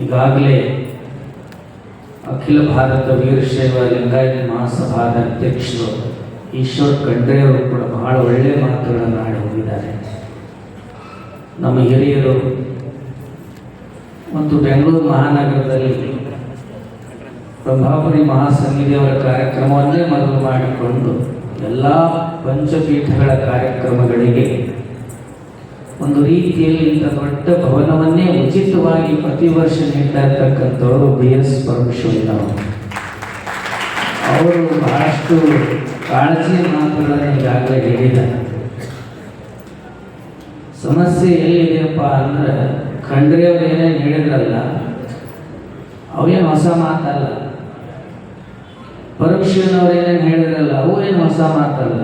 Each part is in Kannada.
ಈಗಾಗಲೇ ಅಖಿಲ ಭಾರತ ವೀರಶೈವ ಲಿಂಗಾಯತ ಮಹಾಸಭಾದ ಅಧ್ಯಕ್ಷರು ಈಶ್ವರ್ ಖಂಡ್ರೆಯವರು ಕೂಡ ಬಹಳ ಒಳ್ಳೆಯ ಮಾತುಗಳನ್ನು ಆಡಿ ಹೋಗಿದ್ದಾರೆ. ನಮ್ಮ ಹಿರಿಯರು ಮತ್ತು ಬೆಂಗಳೂರು ಮಹಾನಗರದಲ್ಲಿ ಪ್ರಭಾವರಿ ಮಹಾಸಮಿತಿಯವರ ಕಾರ್ಯಕ್ರಮವನ್ನೇ ಮೊದಲು ಮಾಡಿಕೊಂಡು ಎಲ್ಲ ಪಂಚಪೀಠಗಳ ಕಾರ್ಯಕ್ರಮಗಳಿಗೆ ಒಂದು ರೀತಿಯಲ್ಲಿ ಇಂಥ ದೊಡ್ಡ ಭವನವನ್ನೇ ಉಚಿತವಾಗಿ ಪ್ರತಿ ವರ್ಷ ನೀಡ್ತಾ ಇರ್ತಕ್ಕಂಥವರು BS ಪರಮೇಶ್ವರನವರು. ಅವರು ಬಹಳಷ್ಟು ಕಾಳಜಿಯ ಮಾತುಗಳನ್ನು ಈಗಾಗಲೇ ಹೇಳಿದ್ದಾರೆ. ಸಮಸ್ಯೆ ಎಲ್ಲಿದೆಯಪ್ಪ ಅಂದ್ರೆ ಖಂಡ್ರೆಯವರು ಏನೇನು ಹೇಳಿದ್ರಲ್ಲ ಅವೇನು ಹೊಸ ಮಾತಲ್ಲ, ಪರಮೇಶ್ವರನವರು ಏನೇನು ಹೇಳಿದ್ರಲ್ಲ ಅವು ಏನು ಹೊಸ ಮಾತಲ್ಲ.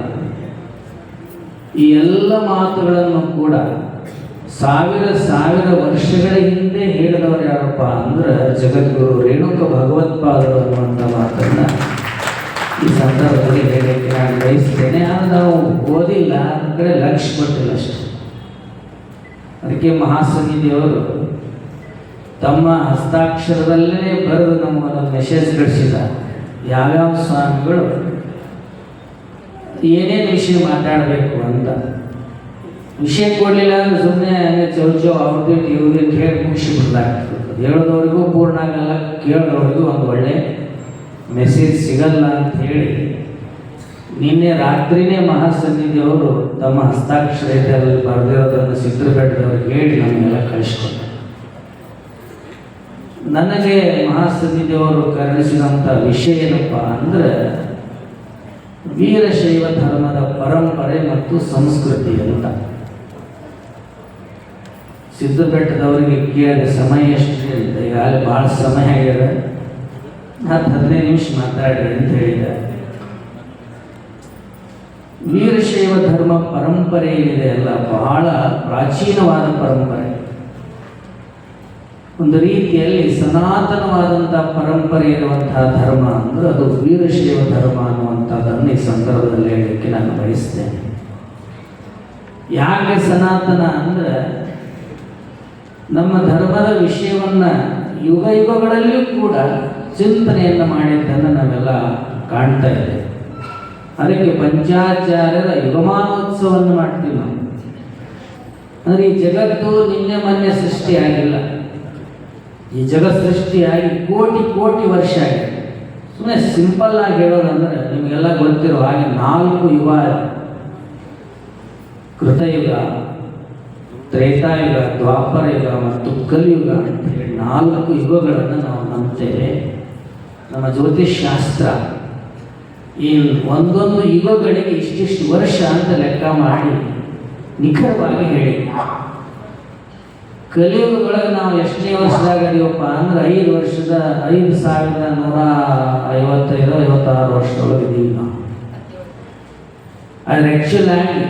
ಈ ಎಲ್ಲ ಮಾತುಗಳನ್ನು ಕೂಡ ಸಾವಿರ ವರ್ಷಗಳ ಹಿಂದೆ ಹೇಳಿದವರು ಯಾರಪ್ಪ ಅಂದ್ರೆ ಜಗದ್ಗುರು ರೇಣುಕ ಭಗವತ್ಪಾದರು ಅನ್ನುವಂಥ ಮಾತನ್ನ ಈ ಸಂದರ್ಭದಲ್ಲಿ ಹೇಳಕ್ಕೆ ನಾನು ಬಯಸ್ತೇನೆ. ಆದರೆ ನಾವು ಓದಿಲ್ಲ, ಆ ಕಡೆ ಲಕ್ಷ್ಯ ಕೊಟ್ಟಿಲ್ಲ ಅಷ್ಟೇ. ಅದಕ್ಕೆ ಮಹಾಸನ್ನಿಧಿಯವರು ತಮ್ಮ ಹಸ್ತಾಕ್ಷರದಲ್ಲೇ ಬರೆದು ನಮ್ಮನ್ನು ಮೆಸೇಜ್ ಕಳಿಸಿದ್ದಾರೆ. ಯಾವ್ಯಾವ ಸ್ವಾಮಿಗಳು ಏನೇನು ವಿಷಯ ಮಾತಾಡಬೇಕು ಅಂತ. ವಿಷಯ ಕೊಡಲಿಲ್ಲ ಅಂದ್ರೆ ಸುಮ್ಮನೆ ಹಂಗೆ ಚೌಚೋ ಅವ್ರದ್ದು ಇವ್ರದ್ದು ಹೇಳಿ ಮುಗಿಸಿಬಿಡ್ಲಾಗ್ತದೆ. ಹೇಳೋದವ್ರಿಗೂ ಪೂರ್ಣ ಆಗಲ್ಲ, ಕೇಳೋದವ್ರಿಗೂ ಒಂದು ಒಳ್ಳೆ ಮೆಸೇಜ್ ಸಿಗಲ್ಲ ಅಂತ ಹೇಳಿ ನಿನ್ನೆ ರಾತ್ರಿನೇ ಮಹಾಸನ್ನಿಧಿಯವರು ತಮ್ಮ ಹಸ್ತಾಕ್ಷರದಲ್ಲಿ ಬರೆದಿರೋದನ್ನು ಸಿದ್ಧಪೇಟದವ್ರಿಗೆ ಹೇಳಿ ನಮಗೆಲ್ಲ ಕಳಿಸ್ಕೊಂಡ್ರು. ನನಗೆ ಮಹಾಸನ್ನಿಧಿಯವರು ಕರುಣಿಸಿದಂಥ ವಿಷಯ ಏನಪ್ಪ ಅಂದರೆ ವೀರಶೈವ ಧರ್ಮದ ಪರಂಪರೆ ಮತ್ತು ಸಂಸ್ಕೃತಿ ಅಂತ. ಸಿದ್ಧಪೇಟದವರಿಗೆ ಕೇಳಿದ ಸಮಯ ಎಷ್ಟು ಅಂತ, ಈಗಾಗಲೇ ಭಾಳ ಸಮಯ ಆಗ್ಯದ, 10-15 ನಿಮಿಷ ಮಾತಾಡ್ರಿ ಅಂತ ಹೇಳಿದ್ದಾರೆ. ವೀರಶೈವ ಧರ್ಮ ಪರಂಪರೆ ಏನಿದೆ ಅಲ್ಲ, ಬಹಳ ಪ್ರಾಚೀನವಾದ ಪರಂಪರೆ. ಒಂದು ರೀತಿಯಲ್ಲಿ ಸನಾತನವಾದಂಥ ಪರಂಪರೆ ಇರುವಂತಹ ಧರ್ಮ ಅಂದ್ರೆ ಅದು ವೀರಶೈವ ಧರ್ಮ ಅನ್ನುವಂಥದ್ದನ್ನು ಈ ಸಂದರ್ಭದಲ್ಲಿ ಹೇಳಲಿಕ್ಕೆ ನಾನು ಬಯಸ್ತೇನೆ. ಯಾಕೆ ಸನಾತನ ಅಂದ್ರೆ ನಮ್ಮ ಧರ್ಮದ ವಿಷಯವನ್ನು ಯುಗಗಳಲ್ಲಿಯೂ ಕೂಡ ಚಿಂತನೆಯನ್ನು ಮಾಡಿದ್ದನ್ನು ನಾವೆಲ್ಲ ಕಾಣ್ತಾ ಇದ್ದೇವೆ. ಅದಕ್ಕೆ ಪಂಚಾಚಾರ್ಯರ ಯುಗಮಾನೋತ್ಸವವನ್ನು ಮಾಡ್ತೀವಿ ನಾವು. ಅಂದರೆ ಈ ಜಗತ್ತು ನಿನ್ನೆ ಮೊನ್ನೆ ಸೃಷ್ಟಿಯಾಗಿಲ್ಲ. ಈ ಜಗತ್ ಸೃಷ್ಟಿಯಾಗಿ ಕೋಟಿ ವರ್ಷ ಆಗಿದೆ. ಸುಮ್ಮನೆ ಸಿಂಪಲ್ ಆಗಿ ಹೇಳೋದಂದ್ರೆ ನಿಮಗೆಲ್ಲ ಗೊತ್ತಿರೋ ಹಾಗೆ 4 ಯುಗ: ಕೃತಯುಗ, ತ್ರೇತಾಯುಗ, ದ್ವಾಪರ ಯುಗ ಮತ್ತು ಕಲಿಯುಗ ಅಂತ ಹೇಳಿ 4 ಯುಗಗಳನ್ನು ನಾವು ನಂಬ್ತೇವೆ. ನಮ್ಮ ಜ್ಯೋತಿಷ್ಶಾಸ್ತ್ರ ಈ ಒಂದೊಂದು ಯುಗಗಳಿಗೆ ಇಷ್ಟಿಷ್ಟು ವರ್ಷ ಅಂತ ಲೆಕ್ಕ ಮಾಡಿ ನಿಖರವಾಗಿ ಹೇಳಿ. ಕಲಿಯುಗದೊಳಗೆ ನಾವು ಎಷ್ಟನೇ ವರ್ಷದಾಗ ಇದೀವಪ್ಪ ಅಂದ್ರೆ 5,155-56 ವರ್ಷದೊಳಗೆ ಇದ್ದೀವಿ ನಾವು. ಆದರೆ ಆ್ಯಕ್ಚುಲ್ ಆಗಿ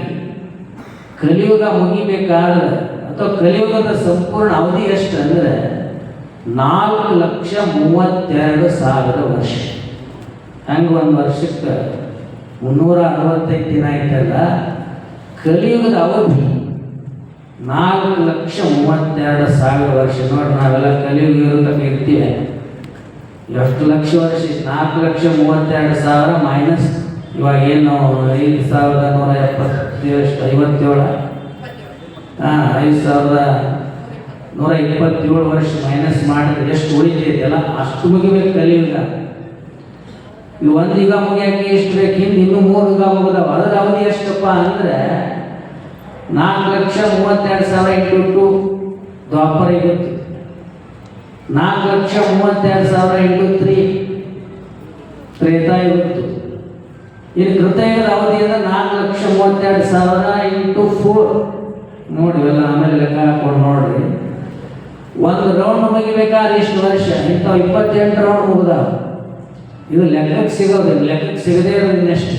ಕಲಿಯುಗ ಮುಗಿಬೇಕಾದ್ರೆ ಅಥವಾ ಕಲಿಯುಗದ ಸಂಪೂರ್ಣ ಅವಧಿ ಎಷ್ಟು ಅಂದರೆ 4,32,000 ವರ್ಷ. ಹಂಗೆ ಒಂದು ವರ್ಷಕ್ಕೆ 365 ದಿನ ಆಯ್ತಲ್ಲ. ಕಲಿಯುಗದ ಅವಧಿ 4,32,000 ವರ್ಷ. ನೋಡಿ, ನಾವೆಲ್ಲ ಕಲಿಯುಗ ಇರೋದಕ್ಕೆ ಇರ್ತೀವಿ. ಎಷ್ಟು ಲಕ್ಷ ವರ್ಷ? 4,32,000 ಮೈನಸ್ ಇವಾಗ ಏನು 5,157 5,127 ವರ್ಷ ಮೈನಸ್ ಮಾಡಿದ್ರೆ ಎಷ್ಟು ಉಳಿತೈತಲ್ಲ ಅಷ್ಟು ಮುಗಿಬೇಕು ಕಲಿಯುಗ. ಇದು 1 ಯುಗ ಮುಗಿಯಾಕೆ ಎಷ್ಟು ಬೇಕು? ಹಿಂದೆ ಇನ್ನೂ 3 ಯುಗ ಮುಗಿದವ. ಅದರ ಅವಧಿ ಎಷ್ಟಪ್ಪ ಅಂದರೆ 4,32,000 ಇಂಟು ದ್ವಾಪರ ಇರುತ್ತೆ, 4,32,000 ಇಂಟು 3 ತ್ರೇತಾಯುಗ ಇತ್ತು. ಇನ್ನು ಕೃತಯುಗದ ಅವಧಿ ಅಂದರೆ 4,32,000 ಇಂಟು 4 ನೋಡಿ. ಇವೆಲ್ಲ ಆಮೇಲೆ ಲೆಕ್ಕ ಹಾಕೊಂಡು ನೋಡ್ರಿ. ಒಂದು ರೌಂಡ್ ಮುಗಿಬೇಕಾದ್ರೆ ಇಷ್ಟು ವರ್ಷ. ಇಂಥ 28 ರೌಂಡ್ ಮುಗಿದಾವ. ಇದು ಲೆಕ್ಕಕ್ಕೆ ಸಿಗೋದಿಲ್ಲ, ಲೆಕ್ಕಕ್ಕೆ ಸಿಗದೇ ಇರೋದು ಇನ್ನೆಷ್ಟು.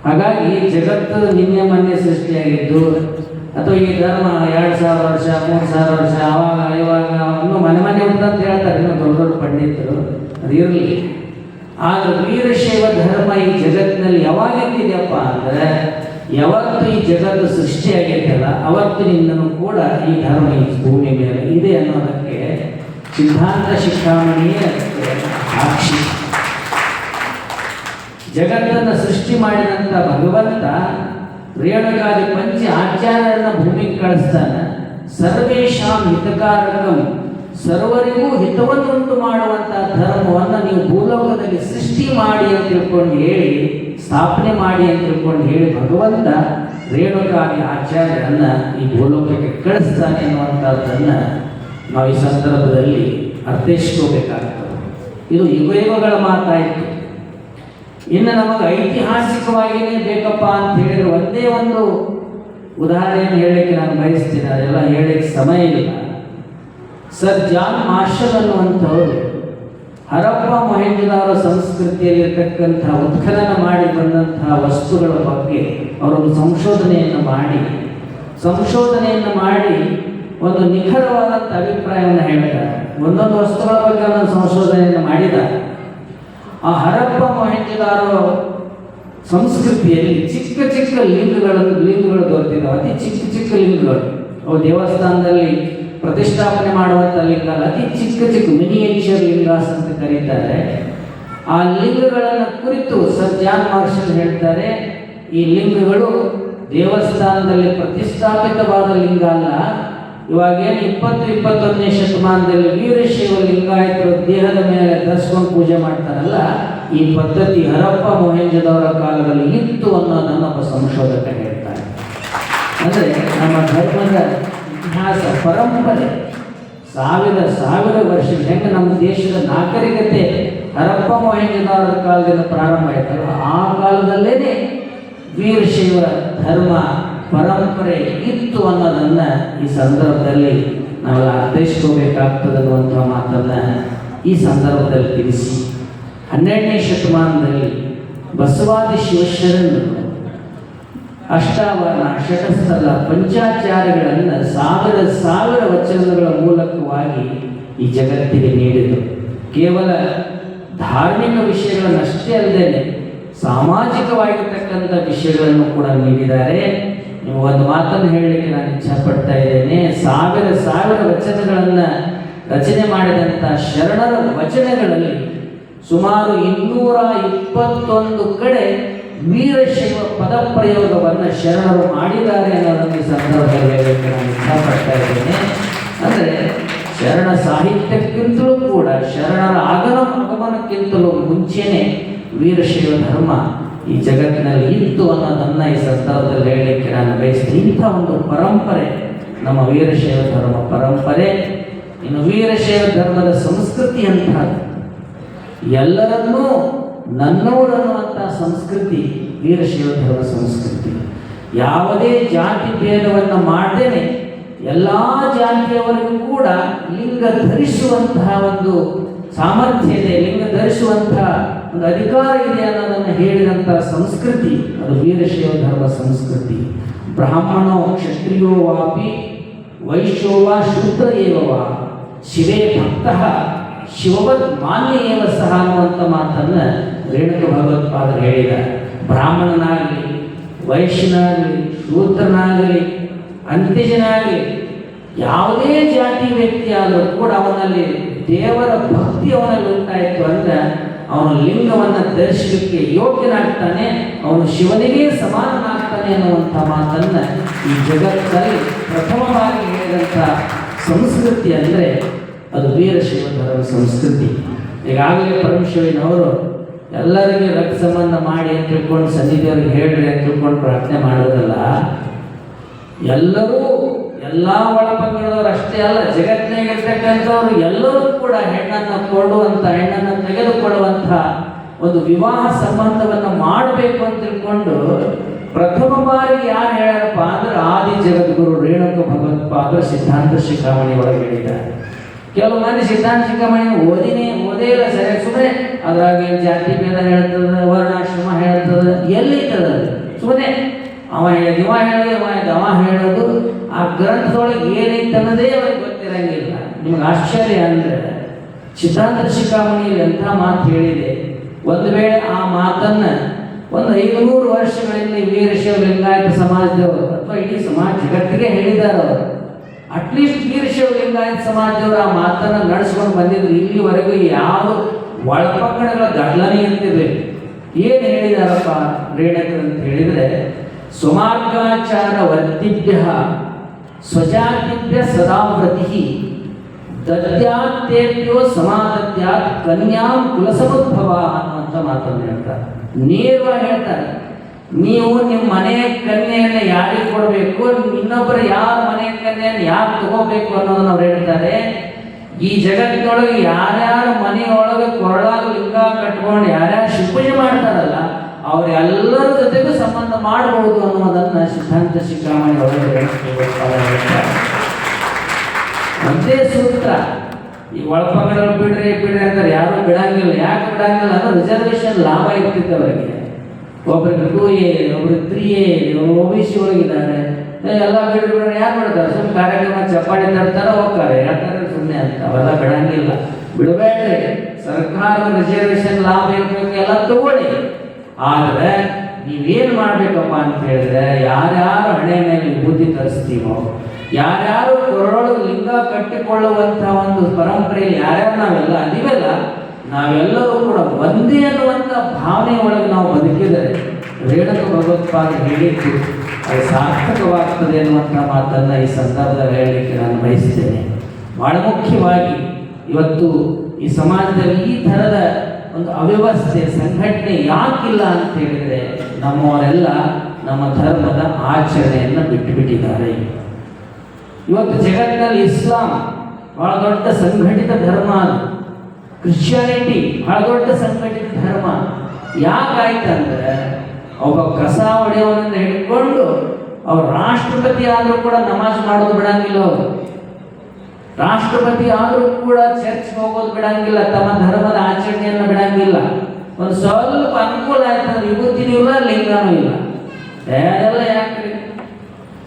ಹಾಗಾಗಿ ಜಗತ್ತು ನಿನ್ನೆ ಮೊನ್ನೆ ಸೃಷ್ಟಿಯಾಗಿದ್ದು ಅಥವಾ ಈ ಧರ್ಮ 2,000 ವರ್ಷ 3,000 ವರ್ಷ ಆವಾಗ ಇವಾಗ ಇನ್ನೂ ಮನೆ ಉಂಟಂತ ಹೇಳ್ತಾರೆ ಇನ್ನೂ ದೊಡ್ಡ ಪಂಡಿತರು. ಅದು ಇರಲಿ. ಆದರೆ ವೀರಶೈವ ಧರ್ಮ ಈ ಜಗತ್ತಿನಲ್ಲಿ ಯಾವಾಗ ಇದ್ದಿದೆಯಪ್ಪ ಅಂದರೆ ಯಾವತ್ತು ಈ ಜಗತ್ತು ಸೃಷ್ಟಿಯಾಗೈತಲ್ಲ ಅವತ್ತಿನಿಂದನೂ ಕೂಡ ಈ ಧರ್ಮ ಈ ಭೂಮಿ ಮೇಲೆ ಇದೆ ಅನ್ನೋದಕ್ಕೆ ಸಿದ್ಧಾಂತ ಶಿಖಾಮಣಿಯೇ ಸಾಕ್ಷಿ. ಜಗತ್ತನ್ನು ಸೃಷ್ಟಿ ಮಾಡಿದಂಥ ಭಗವಂತ ರೇಣುಕಾದಿ ಪಂಚ ಆಚಾರ್ಯರನ್ನ ಭೂಮಿಗೆ ಕಳಿಸ್ತಾನೆ. ಸರ್ವೇಶಾಂ ಹಿತಕಾರಕಂ, ಸರ್ವರಿಗೂ ಹಿತವನ್ನುಂಟು ಮಾಡುವಂತಹ ಧರ್ಮವನ್ನು ನೀವು ಭೂಲೋಕದಲ್ಲಿ ಸೃಷ್ಟಿ ಮಾಡಿ ಅಂತ ತಿಳ್ಕೊಂಡು ಹೇಳಿ, ಸ್ಥಾಪನೆ ಮಾಡಿ ಅಂತ ತಿಳ್ಕೊಂಡು ಹೇಳಿ ಭಗವಂತ ರೇಣುಕಾದಿ ಆಚಾರ್ಯರನ್ನ ಈ ಭೂಲೋಕಕ್ಕೆ ಕಳಿಸ್ತಾನೆ ಅನ್ನುವಂಥದ್ದನ್ನ ನಾವು ಈ ಸಂದರ್ಭದಲ್ಲಿ ಅರ್ಥೈಸ್ಕೋಬೇಕಾಗ್ತದೆ. ಇದು ಯುಗಗಳ ಮಾತಾಯಿತು. ಇನ್ನು ನಮಗೆ ಐತಿಹಾಸಿಕವಾಗಿಯೇ ಬೇಕಪ್ಪ ಅಂತ ಹೇಳಿದ್ರೆ ಒಂದೇ ಒಂದು ಉದಾಹರಣೆಯನ್ನು ಹೇಳಲಿಕ್ಕೆ ನಾನು ಬಯಸ್ತೀನಿ. ಅದೆಲ್ಲ ಹೇಳಲಿಕ್ಕೆ ಸಮಯ ಇಲ್ಲ. ಸರ್ ಜಾನ್ ಮಾರ್ಷಲ್ ಅನ್ನುವಂಥವರು ಹರಪ್ಪ ಮೊಹೆಂಜೊದಾರೋ ಸಂಸ್ಕೃತಿಯಲ್ಲಿರ್ತಕ್ಕಂಥ ಉತ್ಖನನ ಮಾಡಿ ಬಂದಂತಹ ವಸ್ತುಗಳ ಬಗ್ಗೆ ಅವರೊಂದು ಸಂಶೋಧನೆಯನ್ನು ಮಾಡಿ ಒಂದು ನಿಖರವಾದಂಥ ಅಭಿಪ್ರಾಯವನ್ನು ಹೇಳ್ತಾರೆ. ಒಂದೊಂದು ವಸ್ತುಗಳ ಬಗ್ಗೆ ಅವರನ್ನು ಸಂಶೋಧನೆಯನ್ನು ಮಾಡಿದ್ದಾರೆ. ಆ ಹರಪ್ಪ ಮೊಹೆಂಜೊದಾರೋ ಸಂಸ್ಕೃತಿಯಲ್ಲಿ ಚಿಕ್ಕ ಚಿಕ್ಕ ಲಿಂಗಗಳು ದೊರೆತಿದ್ದಾವೆ. ಅತಿ ಚಿಕ್ಕ ಲಿಂಗಗಳು. ಅವು ದೇವಸ್ಥಾನದಲ್ಲಿ ಪ್ರತಿಷ್ಠಾಪನೆ ಮಾಡುವಂಥ ಲಿಂಗ ಅಲ್ಲ, ಅತಿ ಚಿಕ್ಕ ಮಿನಿಯೇಚರ್ ಲಿಂಗಾಸ್ ಅಂತ ಕರೀತಾರೆ. ಆ ಲಿಂಗಗಳನ್ನು ಕುರಿತು ಸರ್ ಜಾನ್ ಮಾರ್ಷಲ್ ಹೇಳ್ತಾರೆ, ಈ ಲಿಂಗಗಳು ದೇವಸ್ಥಾನದಲ್ಲಿ ಪ್ರತಿಷ್ಠಾಪಿತವಾದ ಲಿಂಗ ಅಲ್ಲ. ಇವಾಗೇನು 20-21ನೇ ಶತಮಾನದಲ್ಲಿ ವೀರಶೈವ ಲಿಂಗಾಯತರು ದೇಹದ ಮೇಲೆ ಧರಿಸ್ಕೊಂಡು ಪೂಜೆ ಮಾಡ್ತಾರಲ್ಲ, ಈ ಪದ್ಧತಿ ಹರಪ್ಪ ಮೊಹೆಂಜೊದಾರೋ ಕಾಲದಲ್ಲಿ ಇತ್ತು ಅನ್ನೋದನ್ನು ಒಬ್ಬ ಸಂಶೋಧಕ ಹೇಳ್ತಾರೆ. ಅಂದರೆ ನಮ್ಮ ಧರ್ಮದ ಇತಿಹಾಸ ಪರಂಪರೆ ಸಾವಿರ ವರ್ಷ ಹೆಂಗೆ ನಮ್ಮ ದೇಶದ ನಾಗರಿಕತೆ ಹರಪ್ಪ ಮೊಹೆಂಜೊದಾರೋ ಕಾಲದಿಂದ ಪ್ರಾರಂಭ ಆಯ್ತಲ್ಲ, ಆ ಕಾಲದಲ್ಲೇ ವೀರಶೈವ ಧರ್ಮ ಪರಂಪರೆ ಇತ್ತು ಅನ್ನೋದನ್ನು ಈ ಸಂದರ್ಭದಲ್ಲಿ ನಾವೆಲ್ಲ ಅರ್ಥೈಸ್ಕೋಬೇಕಾಗ್ತದೆ ಅನ್ನುವಂಥ ಮಾತನ್ನು ಈ ಸಂದರ್ಭದಲ್ಲಿ ತಿಳಿಸಿ, 12ನೇ ಶತಮಾನದಲ್ಲಿ ಬಸವಾದಿ ಶಿವಶರಣರು ಅಷ್ಟಾವರಣ, ಷಟಸ್ಥಲ, ಪಂಚಾಚಾರ್ಯಗಳನ್ನು ಸಾವಿರ ವಚನಗಳ ಮೂಲಕವಾಗಿ ಈ ಜಗತ್ತಿಗೆ ನೀಡಿದರು. ಕೇವಲ ಧಾರ್ಮಿಕ ವಿಷಯಗಳನ್ನಷ್ಟೇ ಅಲ್ಲದೆ ಸಾಮಾಜಿಕವಾಗಿರ್ತಕ್ಕಂಥ ವಿಷಯಗಳನ್ನು ಕೂಡ ನೀಡಿದ್ದಾರೆ. ನೀವು ಒಂದು ಮಾತನ್ನು ಹೇಳಲಿಕ್ಕೆ ನಾನು ಇಚ್ಛಪಡ್ತಾ ಇದ್ದೇನೆ. ಸಾವಿರ ವಚನಗಳನ್ನು ರಚನೆ ಮಾಡಿದಂಥ ಶರಣರ ವಚನಗಳಲ್ಲಿ ಸುಮಾರು 221 ಕಡೆ ವೀರಶೈವ ಪದ ಪ್ರಯೋಗವನ್ನು ಶರಣರು ಮಾಡಿದ್ದಾರೆ ಅನ್ನೋದನ್ನು ಈ ಸಂದರ್ಭದಲ್ಲಿ ಹೇಳಲಿಕ್ಕೆ ನಾನು ಇಚ್ಛಪಡ್ತಾ ಇದ್ದೇನೆ. ಅಂದರೆ ಶರಣ ಸಾಹಿತ್ಯಕ್ಕಿಂತಲೂ ಕೂಡ ಶರಣರ ಆಗಮನಕ್ಕಿಂತಲೂ ಮುಂಚೆನೇ ವೀರಶೈವ ಧರ್ಮ ಈ ಜಗತ್ತಿನಲ್ಲಿ ಇತ್ತು ಅನ್ನೋದನ್ನು ಈ ಸಂದರ್ಭದಲ್ಲಿ ಹೇಳಲಿಕ್ಕೆ ನಾನು ಬಯಸ್ತೀನಿ. ಇಂಥ ಒಂದು ಪರಂಪರೆ ನಮ್ಮ ವೀರಶೈವ ಧರ್ಮ ಪರಂಪರೆ. ಇನ್ನು ವೀರಶೈವ ಧರ್ಮದ ಸಂಸ್ಕೃತಿ ಅಂತ ಎಲ್ಲರನ್ನೂ ನನ್ನವರನ್ನುವಂಥ ಸಂಸ್ಕೃತಿ ವೀರಶೈವ ಧರ್ಮ ಸಂಸ್ಕೃತಿ. ಯಾವುದೇ ಜಾತಿ ಭೇದವನ್ನು ಮಾಡದೇನೆ ಎಲ್ಲ ಜಾತಿಯವರಿಗೂ ಕೂಡ ಲಿಂಗ ಧರಿಸುವಂತಹ ಒಂದು ಸಾಮರ್ಥ್ಯ ಇದೆ, ಲಿಂಗ ಧರಿಸುವಂತಹ ಒಂದು ಅಧಿಕಾರ ಇದೆ ಅನ್ನೋದನ್ನು ಹೇಳಿದಂಥ ಸಂಸ್ಕೃತಿ ಅದು ವೀರಶೈವ ಧರ್ಮ ಸಂಸ್ಕೃತಿ. ಬ್ರಾಹ್ಮಣೋ ಕ್ಷತ್ರಿಯೋ ವಾಪಿ ವೈಶ್ಯೋವ ಶೂದ್ರ ಏವವ ಶಿವೇ ಭಕ್ತಃ ಶಿವವದ್ ಮಾನ್ಯ ಏವ ಸಹ ಅನ್ನುವಂಥ ಮಾತನ್ನು ರೇಣುಕ ಭಗವತ್ಪಾದರು ಹೇಳಿದ್ದಾರೆ. ಬ್ರಾಹ್ಮಣನಾಗಲಿ, ವೈಶ್ಯನಾಗಲಿ, ಶೂದ್ರನಾಗಲಿ, ಅಂತ್ಯಜನಾಗಲಿ, ಯಾವುದೇ ಜಾತಿ ವ್ಯಕ್ತಿ ಆದರೂ ಕೂಡ ಅವನಲ್ಲಿ ದೇವರ ಭಕ್ತಿ ಅವನಲ್ಲಿ ಉಂಟಾಯಿತು ಅಂದರೆ ಅವನು ಲಿಂಗವನ್ನು ಧರಿಸಲಿಕ್ಕೆ ಯೋಗ್ಯನಾಗ್ತಾನೆ, ಅವನು ಶಿವನಿಗೆ ಸಮಾನನಾಗ್ತಾನೆ ಅನ್ನುವಂಥ ಮಾತನ್ನು ಈ ಜಗತ್ತಲ್ಲಿ ಪ್ರಥಮವಾಗಿ ಹೇಳಿದಂಥ ಸಂಸ್ಕೃತಿ ಅಂದರೆ ಅದು ವೀರಶೈವ ಧರ್ಮ ಸಂಸ್ಕೃತಿ. ಈಗಾಗಲೇ ಪರಮಶಿವನವರು ಎಲ್ಲರಿಗೆ ರಕ್ತ ಸಂಬಂಧ ಮಾಡಿ ಅಂತ ತಿಳ್ಕೊಂಡು ಸನ್ನಿಧಿಯವ್ರಿಗೆ ಹೇಳ್ರಿ ಅಂತ ತಿಳ್ಕೊಂಡು ಪ್ರಾರ್ಥನೆ ಮಾಡೋದಲ್ಲ. ಎಲ್ಲರೂ ಎಲ್ಲ ಒಳಪಂಗಡದವರು ಅಷ್ಟೇ ಅಲ್ಲ, ಜಗತ್ತಿನಾಗಿರ್ತಕ್ಕಂಥವ್ರು ಎಲ್ಲರೂ ಕೂಡ ಹೆಣ್ಣನ್ನು ತೆಗೆದುಕೊಳ್ಳುವಂಥ ಒಂದು ವಿವಾಹ ಸಂಬಂಧವನ್ನು ಮಾಡಬೇಕು ಅಂತ ತಿಳ್ಕೊಂಡು ಪ್ರಥಮ ಬಾರಿಗೆ ಯಾರು ಹೇಳ್ಯಾರಪ್ಪ ಅಂದ್ರೆ ಆದಿ ಜಗದ್ಗುರು ರೇಣುಕ ಭಗವತ್ಪಾದರು ಸಿದ್ಧಾಂತ ಶಿಖಾಮಣಿ ಒಳಗೆ ಹೇಳಿದ್ದಾರೆ. ಕೆಲವು ಮಂದಿ ಸಿದ್ಧಾಂತ ಶಿಖಾಮಣಿ ಓದೇ ಇಲ್ಲ ಸರಿಯಾಗಿ, ಸುಮ್ಮನೆ ಅದ್ರಾಗ ಜಾತಿ ಭೇದ ಹೇಳ್ತದ, ವರ್ಣಾಶ್ರಮ ಹೇಳ್ತದ, ಎಲ್ಲಿರ್ತದ ಸುಮ್ಮನೆ ಅವ ಹೇಳಿದ ಅವ ಹೇಳೋದು ಆ ಗ್ರಂಥದೊಳಗೆ ಏನೈತೆ ಅನ್ನೋದೇ ಅವ್ರಿಗೆ ಗೊತ್ತಿರಂಗಿಲ್ಲ. ನಿಮ್ಗೆ ಆಶ್ಚರ್ಯ ಅಂದರೆ ಸಿದ್ಧಾಂತ ಶಿಖಾಮಣಿಯಲ್ಲಿ ಎಂಥ ಮಾತು ಹೇಳಿದೆ. ಒಂದು ವೇಳೆ ಆ ಮಾತನ್ನು ಒಂದು 500 ವರ್ಷಗಳಿಂದ ವೀರಶೈವ ಲಿಂಗಾಯತ ಸಮಾಜದವರು ಅಥವಾ ಇಡೀ ಸಮಾಜ ಜಗತ್ತಿಗೆ ಹೇಳಿದ್ದಾರೆ ಅವರು. ಅಟ್ಲೀಸ್ಟ್ ವೀರಶೈವ ಲಿಂಗಾಯತ ಸಮಾಜದವರು ಆ ಮಾತನ್ನ ನಡೆಸ್ಕೊಂಡು ಬಂದಿದ್ರು. ಇಲ್ಲಿವರೆಗೂ ಯಾವ ಒಳಪಂಗಡಗಳ ಗಡ್ಲನೆ ಇರ್ತಿರ್ಬೇಕು. ಏನು ಹೇಳಿದಾರಪ್ಪ ರೇಣಕರು ಅಂತ ಹೇಳಿದ್ರೆ, ಸ್ವಮಾರ್ಗಾಚಾರ ವರ್ತಿಭ್ಯ ಸ್ವಜಾತಿಭ್ಯ ಸದಾ ವ್ರತಿ ದದ್ಯಾತ್ತೇಭ್ಯೋ ಸಮಾದದ್ಯಾತ್ ಕನ್ಯಾಂ ಕುಲಸಮುದ್ಭವ ಅನ್ನುವಂಥ ಮಾತನ್ನು ಹೇಳ್ತಾರೆ. ನೇರವಾಗಿ ಹೇಳ್ತಾರೆ, ನೀವು ನಿಮ್ಮ ಮನೆಯ ಕನ್ಯೆಯನ್ನು ಯಾರಿಗೆ ಕೊಡಬೇಕು, ಇನ್ನೊಬ್ಬರು ಯಾರ ಮನೆಯ ಕನ್ಯೆಯನ್ನು ಯಾರು ತಗೋಬೇಕು ಅನ್ನೋದನ್ನ ಅವ್ರು ಹೇಳ್ತಾರೆ. ಈ ಜಗತ್ತಿನೊಳಗೆ ಯಾರ್ಯಾರ ಮನೆಯೊಳಗೆ ಕೊರಳಾಗ ಲಿಂಗ ಕಟ್ಕೊಂಡು ಯಾರ್ಯಾರು ಶಿವಪೂಜೆ ಮಾಡ್ತಾರಲ್ಲ ಅವರೆಲ್ಲರ ಜೊತೆಗೂ ಸಂಬಂಧ ಮಾಡಬಹುದು ಅನ್ನೋದನ್ನ ಸಿದ್ಧಾಂತ ಶಿಖಾಮಣಿ ಒಳಗೆ ಹೇಳ್ತಾರೆ. ಒಂದೇ ಸೂತ್ರ. ಈ ಒಳಪಂಗಡಗಳು ಬಿಡ್ರಿ ಅಂತಾರೆ, ಯಾರು ಬಿಡಂಗಿಲ್ಲ. ಯಾಕೆ ಬಿಡಂಗಿಲ್ಲ ಅಂದ್ರೆ ರಿಸರ್ವೇಶನ್ ಲಾಭ ಇರ್ತಿತ್ತು ಅವರಿಗೆ. ಒಬ್ರಿಗೆ 2A, ಒಬ್ರಿಗೆ 3A, OBC ಒಳಗಿದ್ದಾರೆ. ಎಲ್ಲ ಬಿಡ್ರಿ ಯಾರು ಬಿಡ್ತಾರೆ? ಸುಮ್ಮನೆ ಕಾರ್ಯಕ್ರಮ ಚಪ್ಪಾಡಿ ತರ್ತಾರೆ, ಹೋಗ್ತಾರೆ. ಯಾಕಂದ್ರೆ ಸುಮ್ಮನೆ ಅಂತ ಅವೆಲ್ಲ ಬಿಡಂಗಿಲ್ಲ. ಬಿಡಬೇಡ್ರಿ, ಸರ್ಕಾರದ ರಿಸರ್ವೇಶನ್ ಲಾಭ ಇರ್ಬೇಕು, ಎಲ್ಲ ತಗೊಳ್ಳಿ. ಆದರೆ ನೀವೇನು ಮಾಡ್ಬೇಕಪ್ಪ ಅಂತ ಹೇಳಿದ್ರೆ, ಯಾರ್ಯಾರು ಹಣೆ ಮೇಲೆ ವಿಭೂತಿ ತರಿಸ್ತೀವೋ, ಯಾರ್ಯಾರು ಕೊರಳೊಳಗೆ ಲಿಂಗ ಕಟ್ಟಿಕೊಳ್ಳುವಂಥ ಒಂದು ಪರಂಪರೆಯಲ್ಲಿ ಯಾರ್ಯಾರು ನಾವೆಲ್ಲ ಅದೀವಲ್ಲ, ನಾವೆಲ್ಲರೂ ಕೂಡ ಒಂದೇ ಅನ್ನುವಂಥ ಭಾವನೆ ಒಳಗೆ ನಾವು ಬದುಕಿದರೆ ರೇಣುಕ ಭಗವತ್ಪಾದ ಹೇಳಿದ್ದು ಅದು ಸಾರ್ಥಕವಾಗ್ತದೆ ಅನ್ನುವಂಥ ಮಾತನ್ನು ಈ ಸಂದರ್ಭದಲ್ಲಿ ಹೇಳಲಿಕ್ಕೆ ನಾನು ಬಯಸ್ತೇನೆ. ಬಹಳ ಮುಖ್ಯವಾಗಿ ಇವತ್ತು ಈ ಸಮಾಜದಲ್ಲಿ ಈ ಥರದ ಒಂದು ಅವ್ಯವಸ್ಥೆ ಸಂಘಟನೆ ಯಾಕಿಲ್ಲ ಅಂತ ಹೇಳಿದರೆ, ನಮ್ಮವರೆಲ್ಲ ನಮ್ಮ ಧರ್ಮದ ಆಚರಣೆಯನ್ನು ಬಿಟ್ಟುಬಿಟ್ಟಿದ್ದಾರೆ. ಇವತ್ತು ಜಗತ್ತಿನಲ್ಲಿ ಇಸ್ಲಾಂ ಬಹಳ ದೊಡ್ಡ ಸಂಘಟಿತ ಧರ್ಮ, ಅದು ಕ್ರಿಶ್ಚಿಯಾನಿಟಿ ಬಹಳ ದೊಡ್ಡ ಸಂಘಟಿತ ಧರ್ಮ. ಯಾಕಾಯ್ತಂದ್ರೆ ಒಬ್ಬ ಕಸ ಹೊಡೆಯವನನ್ನು ಹಿಡ್ಕೊಂಡು ಅವ್ರು ರಾಷ್ಟ್ರಪತಿ ಆದರೂ ಕೂಡ ನಮಾಜ್ ಮಾಡೋದು ಬಿಡಂಗಿಲ್ಲ. ಅವರು ರಾಷ್ಟ್ರಪತಿ ಆದರೂ ಕೂಡ ಚರ್ಚ್ ಹೋಗೋದು ಬಿಡಂಗಿಲ್ಲ, ತಮ್ಮ ಧರ್ಮದ ಆಚರಣೆಯನ್ನು ಬಿಡಂಗಿಲ್ಲ. ಒಂದು ಸ್ವಲ್ಪ ಅನುಕೂಲ ಆಯ್ತಂದ್ರೆ ವಿಭೂತಿನೂ ಇಲ್ಲ, ಲಿಂಗನೂ ಇಲ್ಲ. ಎಲ್ಲ ಯಾಕ್ರಿ?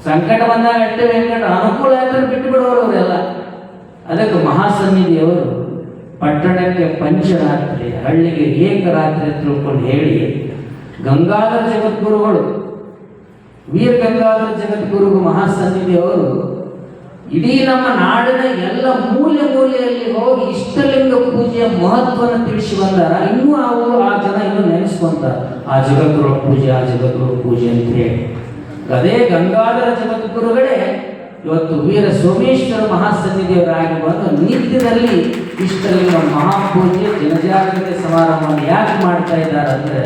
ಸಂಕಟ ಬಂದಾಗ ಅಷ್ಟೇ ವೆಂಕಟ, ಅನುಕೂಲ ಆಯ್ತಂದ್ರೆ ಬಿಟ್ಟು ಬಿಡೋರು ಅವರೆಲ್ಲ. ಅದಕ್ಕೆ ಮಹಾಸನ್ನಿಧಿಯವರು ಪಟ್ಟಣಕ್ಕೆ ಪಂಚರಾತ್ರಿ, ಹಳ್ಳಿಗೆ ಏಕರಾತ್ರಿ ತಿಳ್ಕೊಂಡು ಹೇಳಿ, ಗಂಗಾಧರ ಜಗದ್ಗುರುಗಳು, ವೀರ ಗಂಗಾಧರ ಜಗದ್ಗುರು ಮಹಾಸನ್ನಿಧಿಯವರು ಇಡೀ ನಮ್ಮ ನಾಡಿನ ಎಲ್ಲ ಮೂಲೆಯಲ್ಲಿ ಹೋಗಿ ಇಷ್ಟಲಿಂಗ ಪೂಜೆಯ ಮಹತ್ವವನ್ನು ತಿಳಿಸಿ ಬಂದಾರ. ಇನ್ನೂ ಆ ಜನ ಇನ್ನೂ ನೆನೆಸ್ಕೊಂತಾರ, ಆ ಜಗದ್ಗುರು ಪೂಜೆ ಅಂತ ಹೇಳಿ. ಅದೇ ಗಂಗಾಧರ ಜಗದ್ಗುರುಗಳೇ ಇವತ್ತು ವೀರ ಸೋಮೇಶ್ವರ ಮಹಾಸನ್ನಿಧಿಯವರಾಗಿ ಬಂದು ನಿತ್ಯದಲ್ಲಿ ಇಷ್ಟಲಿಂಗ ಮಹಾಪೂಜೆ ಜನಜಾಗೃತಿ ಸಮಾರಂಭವನ್ನು ಯಾಕೆ ಮಾಡ್ತಾ ಇದ್ದಾರೆ ಅಂದರೆ,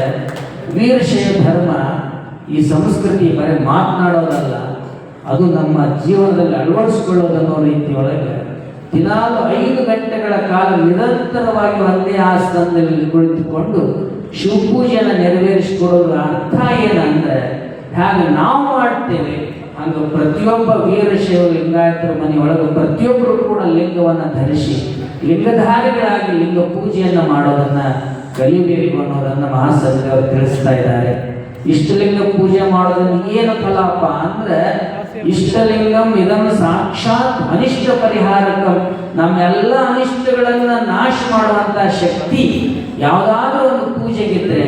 ವೀರಶೈವ ಧರ್ಮ ಈ ಸಂಸ್ಕೃತಿ ಬರೀ ಮಾತನಾಡೋದಲ್ಲ, ಅದು ನಮ್ಮ ಜೀವನದಲ್ಲಿ ಅಳವಡಿಸಿಕೊಳ್ಳೋದನ್ನೋ ರೀತಿಯೊಳಗೆ ದಿನಾಲು 5 ಗಂಟೆಗಳ ಕಾಲ ನಿರಂತರವಾಗಿ ಒಂದೇ ಆಸನದಲ್ಲಿ ಕುಳಿತುಕೊಂಡು ಶಿವಪೂಜೆಯನ್ನು ನೆರವೇರಿಸಿಕೊಡೋದ್ರ ಅರ್ಥ ಏನಂದರೆ, ಹಾಗೆ ನಾವು ಮಾಡ್ತೇವೆ ಹಂಗೆ ಪ್ರತಿಯೊಬ್ಬ ವೀರಶೈವ ಲಿಂಗಾಯತರ ಮನೆಯೊಳಗೆ ಪ್ರತಿಯೊಬ್ಬರು ಕೂಡ ಲಿಂಗವನ್ನು ಧರಿಸಿ ಲಿಂಗಧಾರಿಗಳಾಗಿ ಲಿಂಗ ಪೂಜೆಯನ್ನು ಮಾಡೋದನ್ನು ಕಲಿಬೇಕು ಅನ್ನೋದನ್ನು ಮಹಾಸನ್ನಿಧಿಯವರು ತಿಳಿಸ್ತಾ ಇದ್ದಾರೆ. ಇಷ್ಟಲಿಂಗ ಪೂಜೆ ಮಾಡೋದನ್ನು ಏನು ಫಲಪ್ಪ ಅಂದರೆ, ಇಷ್ಟಲಿಂಗಂ ಇದನ್ನು ಸಾಕ್ಷಾತ್ ಅನಿಷ್ಟ ಪರಿಹಾರಕಂ, ನಮ್ಮೆಲ್ಲ ಅನಿಷ್ಟಗಳನ್ನು ನಾಶ ಮಾಡುವಂಥ ಶಕ್ತಿ ಯಾವುದಾದ್ರೂ ಒಂದು ಪೂಜೆಗಿದ್ರೆ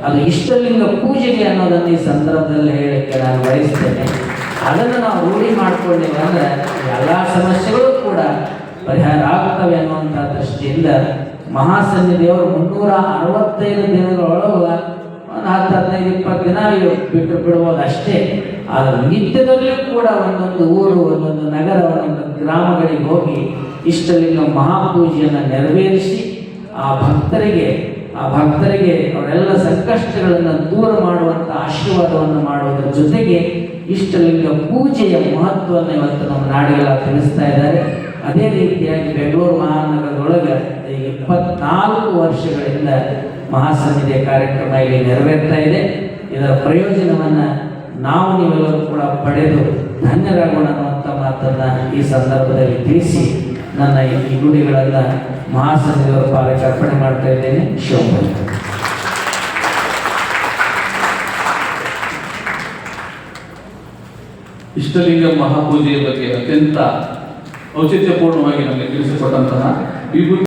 ಅದು ಇಷ್ಟಲಿಂಗ ಪೂಜೆಗೆ ಅನ್ನೋದನ್ನು ಈ ಸಂದರ್ಭದಲ್ಲಿ ಹೇಳಕ್ಕೆ ನಾನು ಬಯಸ್ತೇನೆ. ಅದನ್ನು ನಾವು ರೂಢಿ ಮಾಡಿಕೊಂಡೇವೆ ಅಂದರೆ ಎಲ್ಲ ಸಮಸ್ಯೆಗಳು ಕೂಡ ಪರಿಹಾರ ಆಗ್ತವೆ ಅನ್ನುವಂಥ ದೃಷ್ಟಿಯಿಂದ ಮಹಾಸನ್ನಿಧಿಯವರು 365 ದಿನಗಳೊಳಗೆ ಒಂದು 10-15-20 ದಿನ ಬಿಟ್ಟು ಬಿಡುವುದು ಅಷ್ಟೇ. ಆದರೆ ನಿತ್ಯದಲ್ಲಿಯೂ ಕೂಡ ಒಂದೊಂದು ಊರು, ಒಂದೊಂದು ನಗರ, ಒಂದೊಂದು ಗ್ರಾಮಗಳಿಗೆ ಹೋಗಿ ಇಷ್ಟಲಿಂಗ ಮಹಾಪೂಜೆಯನ್ನು ನೆರವೇರಿಸಿ ಆ ಭಕ್ತರಿಗೆ ಅವರೆಲ್ಲ ಸಂಕಷ್ಟಗಳನ್ನು ದೂರ ಮಾಡುವಂಥ ಆಶೀರ್ವಾದವನ್ನು ಮಾಡುವುದರ ಜೊತೆಗೆ ಇಷ್ಟಲಿಂಗ ಪೂಜೆಯ ಮಹತ್ವವನ್ನು ಇವತ್ತು ನಮ್ಮ ನಾಡಿಗೆಲ್ಲ ತಿಳಿಸ್ತಾ ಇದ್ದಾರೆ. ಅದೇ ರೀತಿಯಾಗಿ ಬೆಂಗಳೂರು ಮಹಾನಗರದೊಳಗೆ 24 ವರ್ಷಗಳಿಂದ ಮಹಾಸನ್ನಿಧಿಯ ಕಾರ್ಯಕ್ರಮ ಇಲ್ಲಿ ನೆರವೇರ್ತಾ ಇದೆ. ಇದರ ಪ್ರಯೋಜನವನ್ನು ನಾವು ನೀವೆಲ್ಲರೂ ಕೂಡ ಪಡೆದು ಧನ್ಯರಾಗೋಣ ಅನ್ನುವಂಥ ಮಾತನ್ನು ಈ ಸಂದರ್ಭದಲ್ಲಿ ತಿಳಿಸಿ ನನ್ನ ಈ ನುಡಿಗಳನ್ನು ಮಹಾಸನ್ನಿಧಿಯವರ ಪಾಲಕ್ಕೆ ಅರ್ಪಣೆ ಮಾಡ್ತಾ ಇದ್ದೇನೆ. ಶಿವಮೊಗ್ಗ ಇಷ್ಟಲಿಂಗ ಮಹಾಪೂಜೆಯ ಬಗ್ಗೆ ಅತ್ಯಂತ ಔಚಿತ್ಯಪೂರ್ಣವಾಗಿ ನಮಗೆ ತಿಳಿಸಿಕೊಟ್ಟಂತಹ ವಿಭೂತಿ